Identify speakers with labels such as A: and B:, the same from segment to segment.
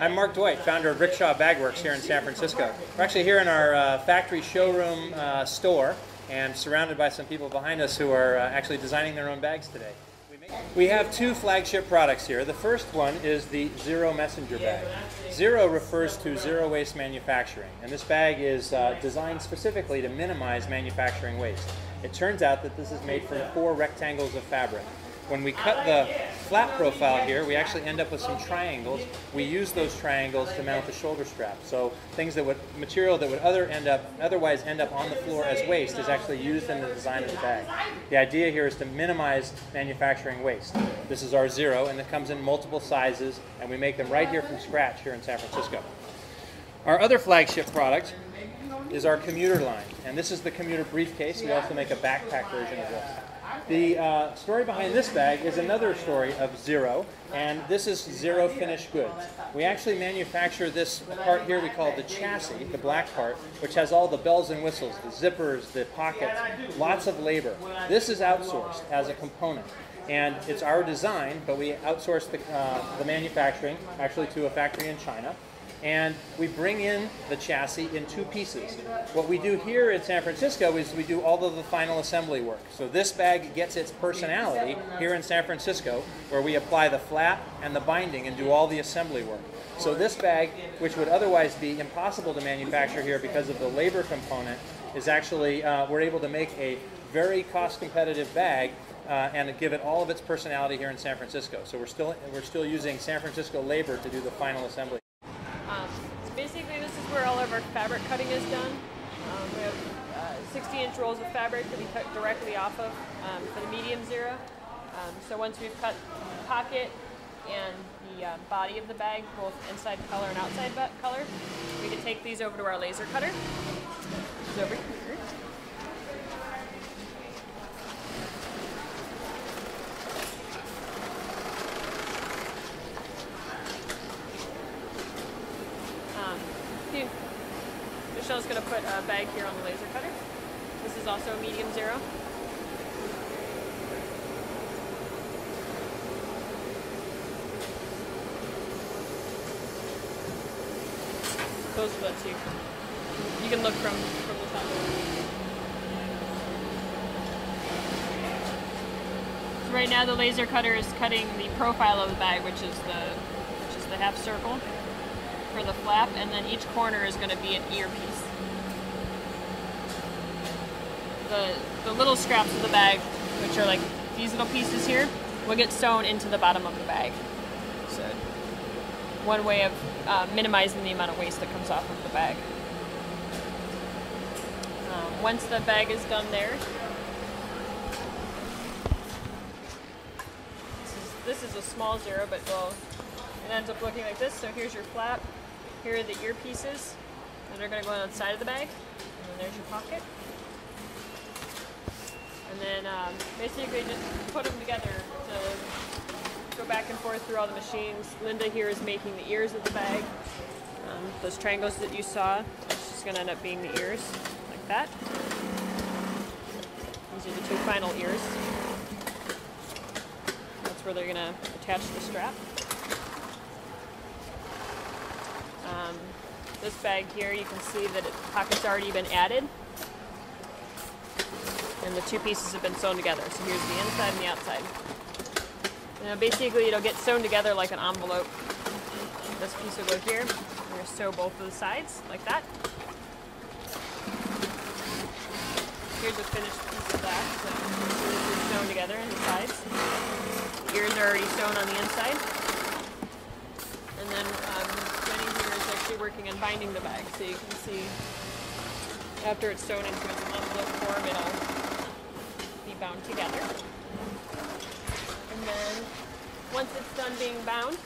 A: I'm Mark Dwight, founder of Rickshaw Bagworks here in San Francisco. We're actually here in our factory showroom store and surrounded by some people behind us who are actually designing their own bags today. We have two flagship products here. The first one is the Zero Messenger Bag. Zero refers to zero waste manufacturing, and this bag is designed specifically to minimize manufacturing waste. It turns out that this is made from 4 rectangles of fabric. When we cut the flat profile here, we actually end up with some triangles. We use those triangles to mount the shoulder strap. So material that would otherwise end up on the floor as waste is actually used in the design of the bag. The idea here is to minimize manufacturing waste. This is our Zero, and it comes in multiple sizes, and we make them right here from scratch here in San Francisco. Our other flagship product is our commuter line, and this is the commuter briefcase. We also make a backpack version of this. The story behind this bag is another story of Zero, and this is Zero finished goods. We actually manufacture this part here we call the chassis, the black part, which has all the bells and whistles, the zippers, the pockets, lots of labor. This is outsourced as a component, and it's our design, but we outsource the manufacturing actually to a factory in China. And we bring in the chassis in 2 pieces. What we do here in San Francisco is we do all of the final assembly work. So this bag gets its personality here in San Francisco, where we apply the flap and the binding and do all the assembly work. So this bag, which would otherwise be impossible to manufacture here because of the labor component, is actually, we're able to make a very cost-competitive bag and give it all of its personality here in San Francisco. So we're still using San Francisco labor to do the final assembly.
B: So basically this is where all of our fabric cutting is done. We have 60-inch rolls of fabric that we cut directly off of for the medium Zero. So once we've cut the pocket and the body of the bag, both inside color and outside color, we can take these over to our laser cutter. It's over here. Michelle's going to put a bag here on the laser cutter. This is also a medium Zero. Those are the 2. You can look from the top. So right now the laser cutter is cutting the profile of the bag, which is the half circle for the flap, and then each corner is going to be an earpiece. The little scraps of the bag, which are like these little pieces here, will get sewn into the bottom of the bag. So one way of minimizing the amount of waste that comes off of the bag. Once the bag is done there, this is a small Zero, but it ends up looking like this. So here's your flap. Here are the earpieces that are going to go on the side of the bag, and then there's your pocket. And then basically just put them together to go back and forth through all the machines. Linda here is making the ears of the bag. Those triangles that you saw, it's just going to end up being the ears, like that. These are the 2 final ears. That's where they're going to attach the strap. This bag here, you can see that the pocket's already been added, and the 2 pieces have been sewn together. So here's the inside and the outside. Now basically it'll get sewn together like an envelope. This piece will go here. We're going to sew both of the sides like that. Here's a finished piece of that. So this is sewn together on the sides. The ears are already sewn on the inside. And then working on binding the bag, so you can see after it's sewn into its envelope form, it'll be bound together. And then once it's done being bound,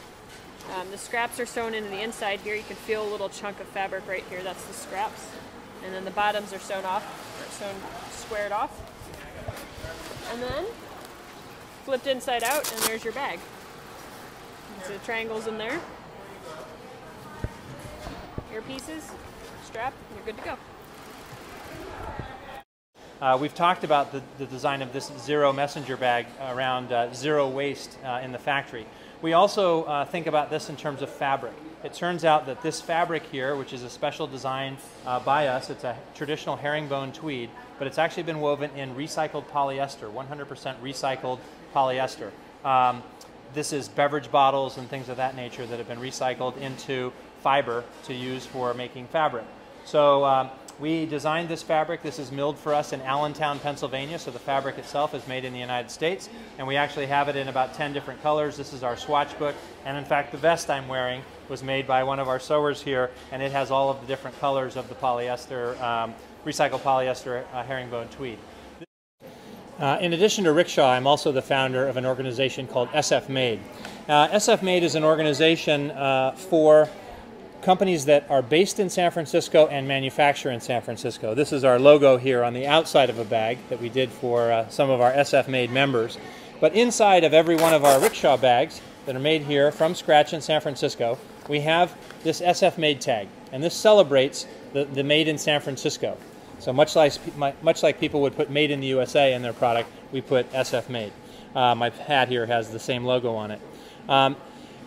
B: the scraps are sewn into the inside here. You can feel a little chunk of fabric right here. That's the scraps. And then the bottoms are sewn off, or sewn squared off. And then flipped inside out, and there's your bag. So the triangles in there. Earpieces, strap, you're good to
A: go. We've talked about the design of this Zero Messenger Bag around zero waste in the factory. We also think about this in terms of fabric. It turns out that this fabric here, which is a special design by us, it's a traditional herringbone tweed, but it's actually been woven in recycled polyester, 100% recycled polyester. This is beverage bottles and things of that nature that have been recycled into fiber to use for making fabric. So we designed this fabric. This is milled for us in Allentown, Pennsylvania, so the fabric itself is made in the United States, and we actually have it in about 10 different colors. This is our swatch book, and in fact the vest I'm wearing was made by one of our sewers here, and it has all of the different colors of the polyester, recycled polyester herringbone tweed. In addition to Rickshaw, I'm also the founder of an organization called SF Made. SF Made is an organization for companies that are based in San Francisco and manufacture in San Francisco. This is our logo here on the outside of a bag that we did for some of our SF Made members. But inside of every one of our Rickshaw bags that are made here from scratch in San Francisco, we have this SF Made tag, and this celebrates the Made in San Francisco. So much like people would put Made in the USA in their product, we put SF Made. My hat here has the same logo on it.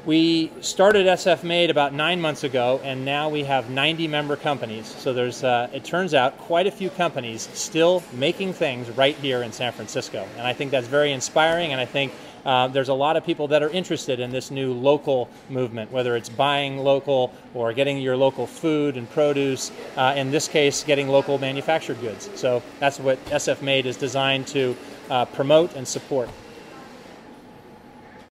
A: We started SF Made about 9 months ago, and now we have 90 member companies. So there's, it turns out, quite a few companies still making things right here in San Francisco. And I think that's very inspiring, and I think there's a lot of people that are interested in this new local movement, whether it's buying local or getting your local food and produce, in this case, getting local manufactured goods. So that's what SF Made is designed to promote and support.